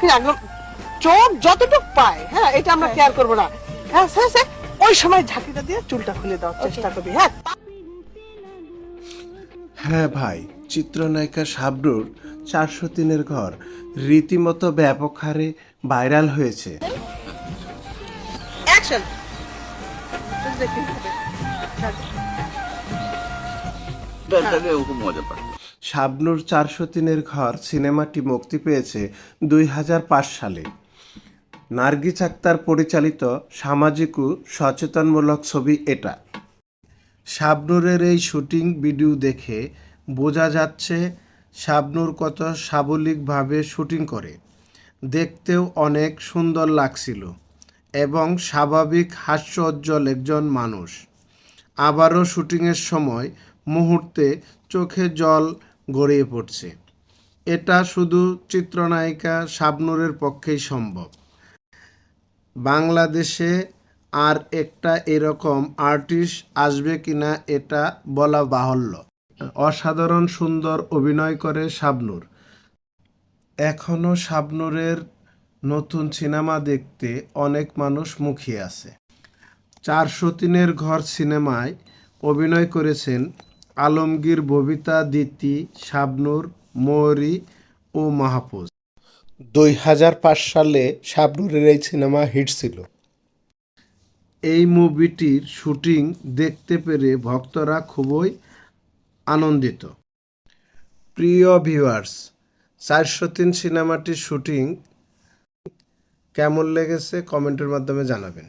চোখে একদম চোখ যতটুকু পায়, হ্যাঁ এটা আমরা কেয়ার করবো না। হ্যাঁ হ্যাঁ, ওই সময় ঝাঁকিটা দিয়ে চুলটা খুলে দেওয়ার চেষ্টা করবি। হ্যাঁ হ্যাঁ ভাই, চিত্রনায়িকা শাবনূর 403-এর ঘর রীতিমতো ব্যাপক হারে ভাইরাল হয়েছে। অ্যাকশন। খুব মজা পায়। শাবনূর 403-এর ঘর সিনেমাটি মুক্তি পেয়েছে 2005 সালে। নার্গিস আক্তার পরিচালিত সামাজিক ও সচেতনমূলক ছবি এটা। শাবনূরের এই শুটিং ভিডিও দেখে বোঝা যাচ্ছে শাবনূর কত সাবলীলভাবে শুটিং করে। দেখতেও অনেক সুন্দর লাগছিল এবং স্বাভাবিক হাস্যোজ্জ্বল একজন মানুষ। আবারও শুটিংয়ের সময় মুহূর্তে চোখে জল গড়িয়ে পড়ছে। এটা শুধু চিত্রনায়িকা শাবনূরের পক্ষেই সম্ভব। বাংলাদেশে আর একটা এরকম আর্টিস্ট আসবে কিনা এটা বলা বাহুল্য। অসাধারণ সুন্দর অভিনয় করে শাবনূর। এখনও শাবনূরের নতুন সিনেমা দেখতে অনেক মানুষ মুখিয়ে আছে। 403-এর ঘর সিনেমায় অভিনয় করেছেন আলমগীর, ববিতা, দিতি, শাবনূর, ময়ূরী ও মাহফুজ। 2005 সালে শাবনূরের এই সিনেমা হিট ছিল। এই মুভিটির শুটিং দেখতে পেরে ভক্তরা খুবই আনন্দিত। প্রিয় ভিউয়ার্স, 403 সিনেমাটির শুটিং কেমন লেগেছে কমেন্টের মাধ্যমে জানাবেন।